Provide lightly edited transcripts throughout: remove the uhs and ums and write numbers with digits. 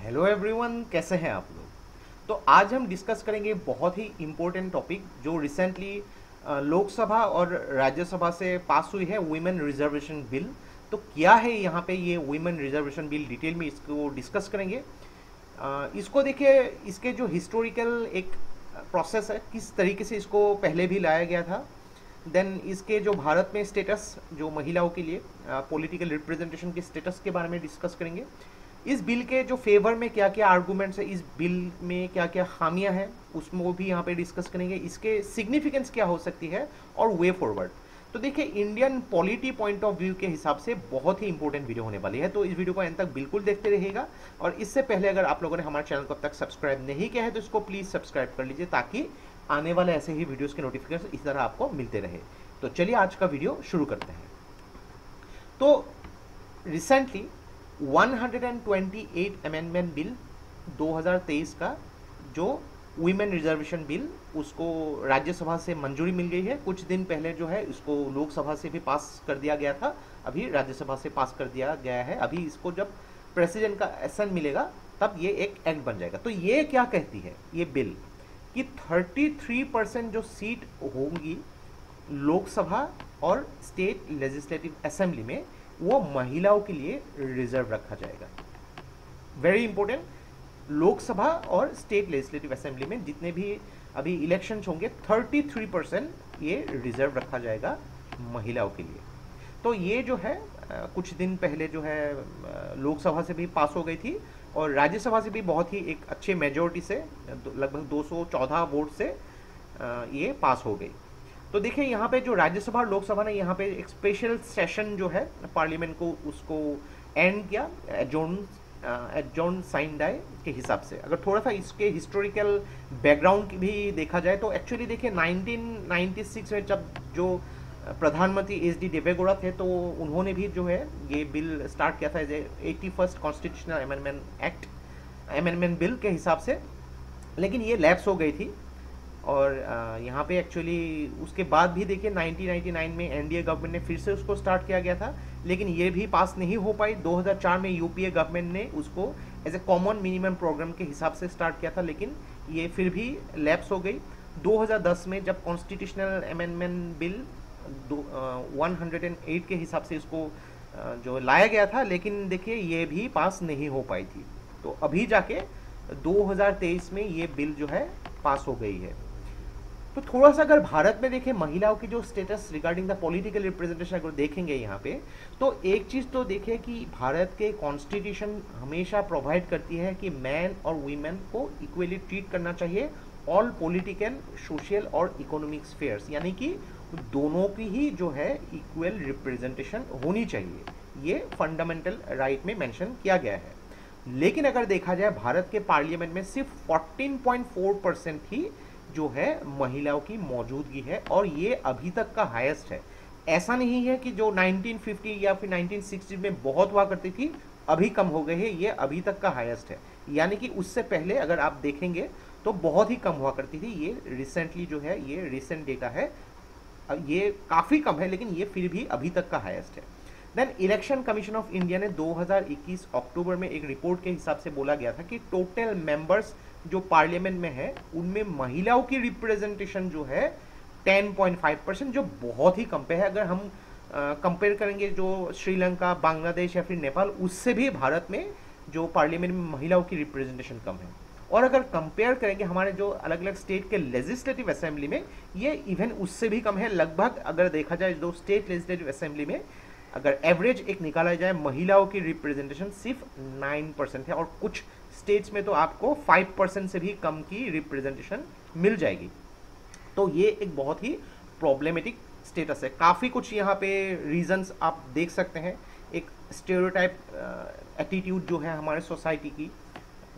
Hello everyone, कैसे हैं आप लोग। तो आज हम डिस्कस करेंगे बहुत ही इम्पोर्टेंट टॉपिक जो रिसेंटली लोकसभा और राज्यसभा से पास हुई है, वुमेन रिजर्वेशन बिल। तो क्या है यहाँ पे ये वुमेन रिजर्वेशन बिल, डिटेल में इसको डिस्कस करेंगे। इसको देखिए, इसके जो हिस्टोरिकल एक प्रोसेस है, किस तरीके से इसको पहले भी लाया गया था। देन इसके जो भारत में स्टेटस, जो महिलाओं के लिए पॉलिटिकल रिप्रेजेंटेशन के स्टेटस के बारे में डिस्कस करेंगे। इस बिल के जो फेवर में क्या क्या आर्गूमेंट्स है, इस बिल में क्या क्या खामियां हैं, उसमें भी यहाँ पे डिस्कस करेंगे। इसके सिग्निफिकेंस क्या हो सकती है और वे फॉरवर्ड। तो देखिए, Indian polity point of view के हिसाब से बहुत ही इंपॉर्टेंट वीडियो होने वाली है, तो इस वीडियो को अंत तक बिल्कुल देखते रहिएगा। और इससे पहले अगर आप लोगों ने हमारे चैनल को अब तक सब्सक्राइब नहीं किया है तो इसको प्लीज़ सब्सक्राइब कर लीजिए, ताकि आने वाले ऐसे ही वीडियोज़ के नोटिफिकेशन इस तरह आपको मिलते रहे। तो चलिए आज का वीडियो शुरू करते हैं। तो रिसेंटली 128 अमेंडमेंट बिल 2023 का जो वुमेन रिजर्वेशन बिल, उसको राज्यसभा से मंजूरी मिल गई है। कुछ दिन पहले जो है इसको लोकसभा से भी पास कर दिया गया था, अभी राज्यसभा से पास कर दिया गया है। अभी इसको जब प्रेसिडेंट का एसेंट मिलेगा तब ये एक एक्ट बन जाएगा। तो ये क्या कहती है ये बिल कि 33% जो सीट होंगी लोकसभा और स्टेट लेजिस्लेटिव असेंबली में, वो महिलाओं के लिए रिजर्व रखा जाएगा। वेरी इंपॉर्टेंट, लोकसभा और स्टेट लेजिस्लेटिव असेंबली में जितने भी अभी इलेक्शंस होंगे 33% ये रिजर्व रखा जाएगा महिलाओं के लिए। तो ये जो है कुछ दिन पहले जो है लोकसभा से भी पास हो गई थी और राज्यसभा से भी बहुत ही एक अच्छे मेजोरिटी से, लगभग 214 वोट से ये पास हो गई। तो देखिए, यहाँ पे जो राज्यसभा और लोकसभा ने यहाँ पे एक स्पेशल सेशन जो है पार्लियामेंट को उसको एंड किया एडजॉर्न साइन डाई के हिसाब से। अगर थोड़ा सा इसके हिस्टोरिकल बैकग्राउंड भी देखा जाए तो एक्चुअली देखिए 1996 में जब जो प्रधानमंत्री एच.डी. देवेगौड़ा थे, तो उन्होंने भी जो है ये बिल स्टार्ट किया था as 81st constitutional amendment bill के हिसाब से, लेकिन ये लैप्स हो गई थी। और यहाँ पे एक्चुअली उसके बाद भी देखिए 1999 में एनडीए गवर्नमेंट ने फिर से उसको स्टार्ट किया गया था, लेकिन ये भी पास नहीं हो पाई। 2004 में यूपीए गवर्नमेंट ने उसको as a common minimum programme के हिसाब से स्टार्ट किया था, लेकिन ये फिर भी लैप्स हो गई। 2010 में जब कॉन्स्टिट्यूशनल अमेंडमेंट बिल 108 के हिसाब से इसको जो लाया गया था, लेकिन देखिए ये भी पास नहीं हो पाई थी। तो अभी जाके 2023 में ये बिल जो है पास हो गई है। तो थोड़ा सा अगर भारत में देखें महिलाओं की जो status regarding the political representation अगर देखेंगे यहाँ पे, तो एक चीज़ तो देखिए कि भारत के कॉन्स्टिट्यूशन हमेशा प्रोवाइड करती है कि मैन और वीमेन को इक्वली ट्रीट करना चाहिए ऑल पॉलिटिकल, सोशल और इकोनॉमिक स्फेयर्स, यानी कि दोनों की ही जो है इक्वल रिप्रेजेंटेशन होनी चाहिए। ये फंडामेंटल राइट में मेंशन किया गया है। लेकिन अगर देखा जाए भारत के पार्लियामेंट में सिर्फ 14.4% ही जो है महिलाओं की मौजूदगी है, और ये अभी तक का हाईएस्ट है। ऐसा नहीं है कि जो 1950 या फिर 1960 में बहुत हुआ करती थी अभी कम हो गए हैं, ये अभी तक का हाईएस्ट है। यानी कि उससे पहले अगर आप देखेंगे तो बहुत ही कम हुआ करती थी। ये रिसेंटली जो है, ये रिसेंट डेटा है, ये काफ़ी कम है, लेकिन ये फिर भी अभी तक का हाईएस्ट है। Then election commission of India ने 2021 अक्टूबर में एक रिपोर्ट के हिसाब से बोला गया था कि टोटल मेंबर्स जो पार्लियामेंट में है उनमें महिलाओं की रिप्रेजेंटेशन जो है 10.5%, जो बहुत ही कम पे है। अगर हम कंपेयर करेंगे जो श्रीलंका, बांग्लादेश या फिर नेपाल, उससे भी भारत में जो पार्लियामेंट में महिलाओं की रिप्रेजेंटेशन कम है। और अगर कंपेयर करेंगे हमारे जो अलग अलग स्टेट के लेजिस्लेटिव असेंबली में, ये इवन उससे भी कम है। लगभग अगर देखा जाए जो स्टेट लेजिस्लेटिव असेंबली में अगर एवरेज एक निकाला जाए, महिलाओं की रिप्रेजेंटेशन सिर्फ 9% है, और कुछ स्टेट्स में तो आपको 5% से भी कम की रिप्रेजेंटेशन मिल जाएगी। तो ये एक बहुत ही प्रॉब्लमेटिक स्टेटस है। काफ़ी कुछ यहाँ पे रीजंस आप देख सकते हैं। एक स्टेरियोटाइप एटीट्यूड जो है हमारे सोसाइटी की,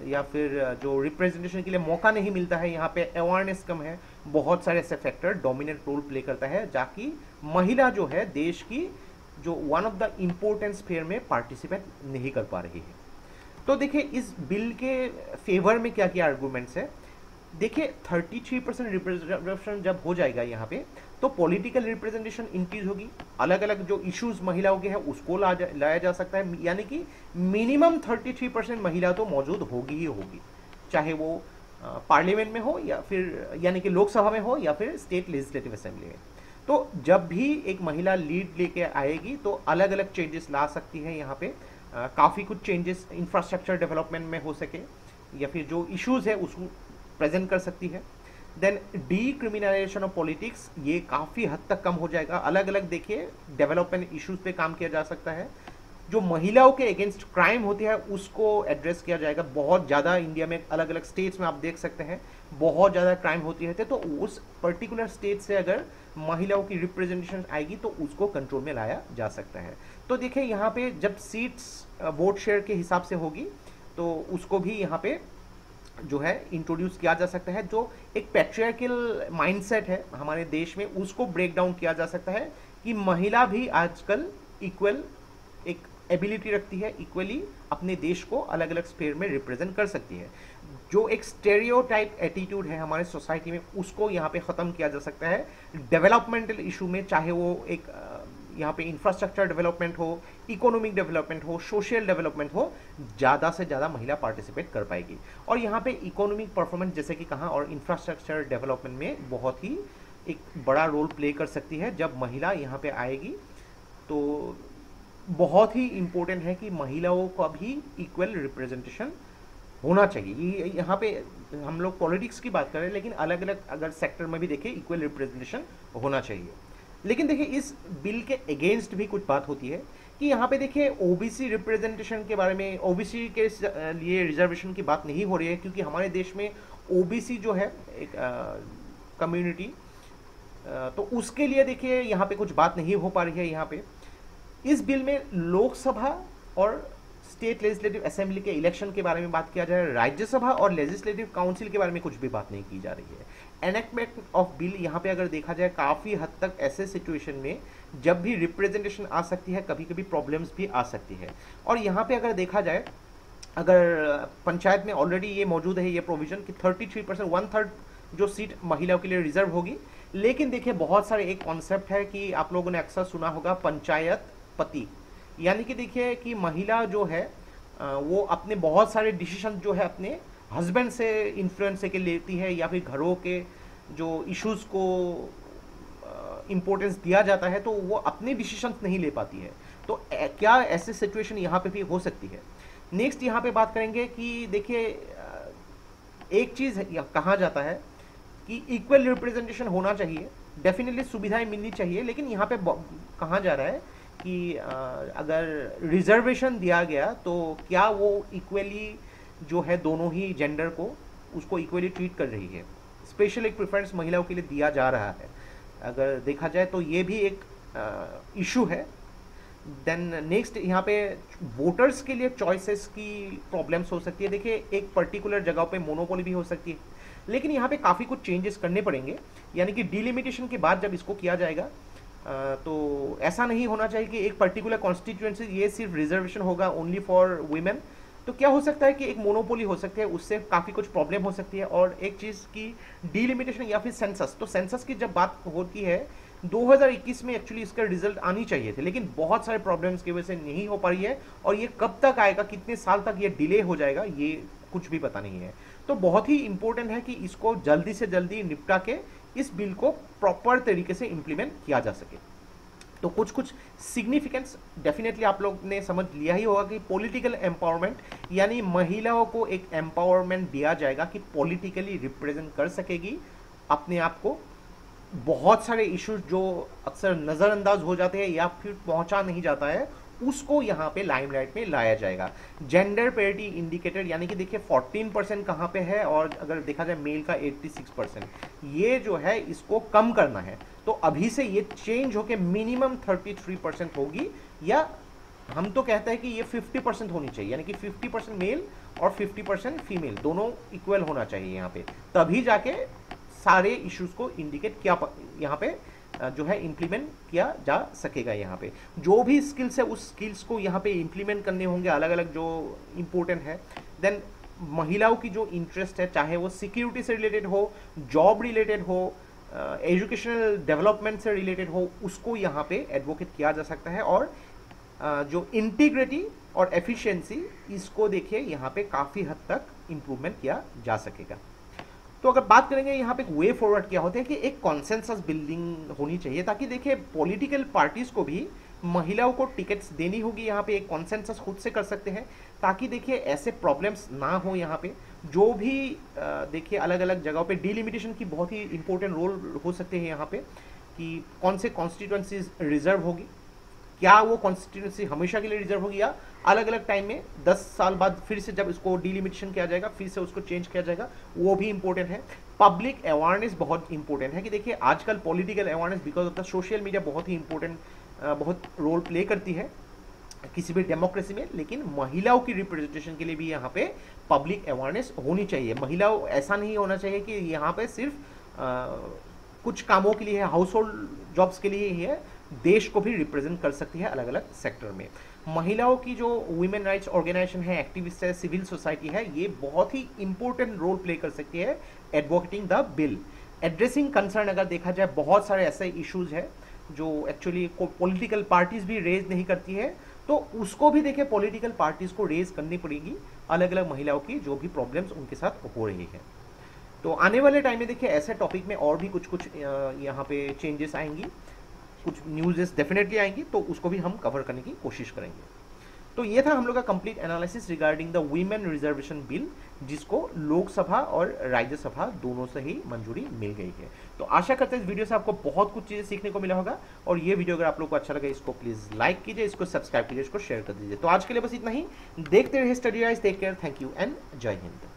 या फिर जो रिप्रेजेंटेशन के लिए मौका नहीं मिलता है, यहाँ पे अवेयरनेस कम है। बहुत सारे ऐसे फैक्टर डोमिनेंट रोल प्ले करता है, जाकि महिला जो है देश की जो one of the important sphere में पार्टिसिपेट नहीं कर पा रही है। तो देखिए, इस बिल के फेवर में क्या क्या आर्गूमेंट्स है। देखिए 33% रिप्रेजेंटेशन जब हो जाएगा यहाँ पे, तो पॉलिटिकल रिप्रेजेंटेशन इंक्रीज होगी, अलग अलग जो इश्यूज महिलाओं के हैं उसको लाया जा सकता है, यानी कि मिनिमम 33% महिला तो मौजूद होगी ही होगी, चाहे वो पार्लियामेंट में हो या फिर यानी कि लोकसभा में हो या फिर स्टेट लेजिस्लेटिव असेंबली में। तो जब भी एक महिला लीड लेके आएगी तो अलग अलग चेंजेस ला सकती है यहाँ पे, काफ़ी कुछ चेंजेस इंफ्रास्ट्रक्चर डेवलपमेंट में हो सके या फिर जो इश्यूज है उसको प्रेजेंट कर सकती है। देन डीक्रिमिनलाइजेशन ऑफ पॉलिटिक्स, ये काफ़ी हद तक कम हो जाएगा, अलग अलग देखिए डेवलपमेंट इश्यूज पे काम किया जा सकता है, जो महिलाओं के अगेंस्ट क्राइम होती है उसको एड्रेस किया जाएगा। बहुत ज़्यादा इंडिया में अलग अलग स्टेट्स में आप देख सकते हैं बहुत ज़्यादा क्राइम होती रहती है, तो उस पर्टिकुलर स्टेट से अगर महिलाओं की रिप्रेजेंटेशन आएगी तो उसको कंट्रोल में लाया जा सकता है। तो देखिए यहाँ पे जब सीट्स वोट शेयर के हिसाब से होगी तो उसको भी यहाँ पे जो है इंट्रोड्यूस किया जा सकता है, जो एक पैट्रियार्कल माइंडसेट है हमारे देश में उसको ब्रेक डाउन किया जा सकता है कि महिला भी आजकल इक्वल एक एबिलिटी रखती है, इक्वली अपने देश को अलग अलग स्फीयर में रिप्रेजेंट कर सकती है। जो एक स्टेरियोटाइप एटीट्यूड है हमारे सोसाइटी में उसको यहाँ पे ख़त्म किया जा सकता है डेवलपमेंटल इशू में, चाहे वो एक यहाँ पे इंफ्रास्ट्रक्चर डेवलपमेंट हो, इकोनॉमिक डेवलपमेंट हो, सोशल डेवलपमेंट हो, ज़्यादा से ज़्यादा महिला पार्टिसिपेट कर पाएगी। और यहाँ पे इकोनॉमिक परफॉर्मेंस जैसे कि कहा और इंफ्रास्ट्रक्चर डेवलपमेंट में बहुत ही एक बड़ा रोल प्ले कर सकती है जब महिला यहाँ पे आएगी। तो बहुत ही इम्पोर्टेंट है कि महिलाओं का भी इक्वल रिप्रेजेंटेशन होना चाहिए। यहाँ पे हम लोग पॉलिटिक्स की बात करें लेकिन अलग अलग अगर सेक्टर में भी देखें इक्वल रिप्रेजेंटेशन होना चाहिए। लेकिन देखिए इस बिल के अगेंस्ट भी कुछ बात होती है कि यहाँ पे देखिए ओबीसी रिप्रेजेंटेशन के बारे में, ओबीसी के लिए रिजर्वेशन की बात नहीं हो रही है क्योंकि हमारे देश में ओबीसी जो है एक कम्युनिटी, तो उसके लिए देखिए यहाँ पे कुछ बात नहीं हो पा रही है। यहाँ पे इस बिल में लोकसभा और स्टेट लेजिस्लेटिव असेंबली के इलेक्शन के बारे में बात किया जा रहा है, राज्यसभा और लेजिस्लेटिव काउंसिल के बारे में कुछ भी बात नहीं की जा रही है। एनेक्टमेंट ऑफ बिल यहाँ पे अगर देखा जाए काफ़ी हद तक ऐसे सिचुएशन में जब भी रिप्रेजेंटेशन आ सकती है कभी कभी प्रॉब्लम्स भी आ सकती है। और यहाँ पे अगर देखा जाए अगर पंचायत में ऑलरेडी ये मौजूद है ये प्रोविजन कि 33% 1/3 जो सीट महिलाओं के लिए रिजर्व होगी। लेकिन देखिए बहुत सारे एक कॉन्सेप्ट है कि आप लोगों ने अक्सर सुना होगा पंचायत पति, यानी कि देखिए कि महिला जो है वो अपने बहुत सारे डिसीजन जो है अपने हस्बैंड से इन्फ्लुएंस से के लेती है या फिर घरों के जो इश्यूज को इम्पोर्टेंस दिया जाता है तो वो अपने डिसीजंस नहीं ले पाती है। तो क्या ऐसे सिचुएशन यहाँ पे भी हो सकती है। नेक्स्ट यहाँ पे बात करेंगे कि देखिए एक चीज़ कहा जाता है कि इक्वल रिप्रेजेंटेशन होना चाहिए, डेफिनेटली सुविधाएं मिलनी चाहिए, लेकिन यहाँ पे कहा जा रहा है कि अगर रिजर्वेशन दिया गया तो क्या वो इक्वली जो है दोनों ही जेंडर को उसको इक्वली ट्रीट कर रही है, स्पेशल एक प्रेफरेंस महिलाओं के लिए दिया जा रहा है। अगर देखा जाए तो ये भी एक इशू है। देन नेक्स्ट यहाँ पे वोटर्स के लिए चॉइसेस की प्रॉब्लम्स हो सकती है। देखिए एक पर्टिकुलर जगह पे मोनोपोली भी हो सकती है, लेकिन यहाँ पे काफ़ी कुछ चेंजेस करने पड़ेंगे, यानी कि डिलिमिटेशन के बाद जब इसको किया जाएगा तो ऐसा नहीं होना चाहिए कि एक पर्टिकुलर कॉन्स्टिट्यूएंसी ये सिर्फ रिजर्वेशन होगा ओनली फॉर वुमेन। तो क्या हो सकता है कि एक मोनोपोली हो सकती है, उससे काफ़ी कुछ प्रॉब्लम हो सकती है। और एक चीज़ की डिलिमिटेशन या फिर सेंसस, तो सेंसस की जब बात होती है 2021 में एक्चुअली इसका रिजल्ट आनी चाहिए थे, लेकिन बहुत सारे प्रॉब्लम्स की वजह से नहीं हो पा रही है। और ये कब तक आएगा, कितने साल तक ये डिले हो जाएगा, ये कुछ भी पता नहीं है। तो बहुत ही इंपॉर्टेंट है कि इसको जल्दी से जल्दी निपटा के इस बिल को प्रॉपर तरीके से इंप्लीमेंट किया जा सके। तो कुछ कुछ सिग्निफिकेंस डेफिनेटली आप लोग ने समझ लिया ही होगा कि पॉलिटिकल एम्पावरमेंट, यानी महिलाओं को एक एम्पावरमेंट दिया जाएगा कि पॉलिटिकली रिप्रेजेंट कर सकेगी अपने आप को। बहुत सारे इश्यूज जो अक्सर नज़रअंदाज हो जाते हैं या फिर पहुंचा नहीं जाता है उसको यहाँ पे लाइमलाइट में लाया जाएगा। जेंडर पेरिटी इंडिकेटर, यानी कि देखिए 14% कहाँ पे है और अगर देखा जाए मेल का 86%, ये जो है इसको कम करना है। तो अभी से ये चेंज होके मिनिमम 33% होगी, या हम तो कहते हैं कि ये 50% होनी चाहिए, यानी कि 50% मेल और 50% फीमेल दोनों इक्वल होना चाहिए यहाँ पे, तभी जाके सारे इश्यूज को इंडिकेट किया यहाँ पे जो है इम्प्लीमेंट किया जा सकेगा। यहाँ पे जो भी स्किल्स है उस स्किल्स को यहाँ पे इम्प्लीमेंट करने होंगे अलग अलग जो इम्पोर्टेंट है। देन महिलाओं की जो इंटरेस्ट है, चाहे वो सिक्योरिटी से रिलेटेड हो, जॉब रिलेटेड हो, एजुकेशनल डेवलपमेंट से रिलेटेड हो, उसको यहाँ पे एडवोकेट किया जा सकता है। और जो इंटीग्रिटी और एफिशिएंसी, इसको देखिए यहाँ पे काफ़ी हद तक इम्प्रूवमेंट किया जा सकेगा। तो अगर बात करेंगे यहाँ पे एक वे फॉरवर्ड क्या होता है कि एक कॉन्सेंसस बिल्डिंग होनी चाहिए, ताकि देखिए पॉलिटिकल पार्टीज को भी महिलाओं को टिकट्स देनी होगी, यहाँ पे एक कॉन्सेंसस खुद से कर सकते हैं, ताकि देखिए ऐसे प्रॉब्लम्स ना हो। यहाँ पे जो भी देखिए अलग अलग जगहों पे डिलिमिटेशन की बहुत ही इंपॉर्टेंट रोल हो सकते हैं यहाँ पे, कि कौन से कॉन्स्टिट्यूंसीज रिजर्व होगी, क्या वो कॉन्स्टिट्यूंसी हमेशा के लिए रिजर्व होगी, या अलग अलग टाइम में 10 साल बाद फिर से जब इसको डिलिमिटेशन किया जाएगा फिर से उसको चेंज किया जाएगा, वो भी इंपॉर्टेंट है। पब्लिक अवेयरनेस बहुत इंपॉर्टेंट है, कि देखिए आजकल political awareness because of the social media बहुत ही इंपॉर्टेंट, बहुत रोल प्ले करती है किसी भी डेमोक्रेसी में। लेकिन महिलाओं की रिप्रेजेंटेशन के लिए भी यहाँ पे पब्लिक अवेयरनेस होनी चाहिए। महिलाओं, ऐसा नहीं होना चाहिए कि यहाँ पे सिर्फ कुछ कामों के लिए है, हाउस होल्ड जॉब्स के लिए ही है, देश को भी रिप्रेजेंट कर सकती है अलग अलग सेक्टर में। महिलाओं की जो वुमेन राइट्स ऑर्गेनाइजेशन है, एक्टिविस्ट है, सिविल सोसाइटी है, ये बहुत ही इंपॉर्टेंट रोल प्ले कर सकती है advocating the bill. Addressing concern अगर देखा जाए, बहुत सारे ऐसे इश्यूज है जो एक्चुअली पॉलिटिकल पार्टीज भी रेज नहीं करती है, तो उसको भी देखिए पॉलिटिकल पार्टीज को रेज करनी पड़ेगी, अलग अलग महिलाओं की जो भी प्रॉब्लम्स उनके साथ हो रही है। तो आने वाले टाइम में देखिए ऐसे टॉपिक में और भी कुछ कुछ यहाँ पे चेंजेस आएंगी, कुछ न्यूज़ेस डेफिनेटली आएंगी, तो उसको भी हम कवर करने की कोशिश करेंगे। तो ये था हम लोग का complete analysis regarding the women reservation bill, जिसको लोकसभा और राज्यसभा दोनों से ही मंजूरी मिल गई है। तो आशा करते हैं इस वीडियो से आपको बहुत कुछ चीज़ें सीखने को मिला होगा, और ये वीडियो अगर आप लोग को अच्छा लगे इसको प्लीज़ लाइक कीजिए, इसको सब्सक्राइब कीजिए, इसको शेयर कर दीजिए। तो आज के लिए बस इतना ही। देखते रहिए Study Rise, take care, thank you and जय हिंद।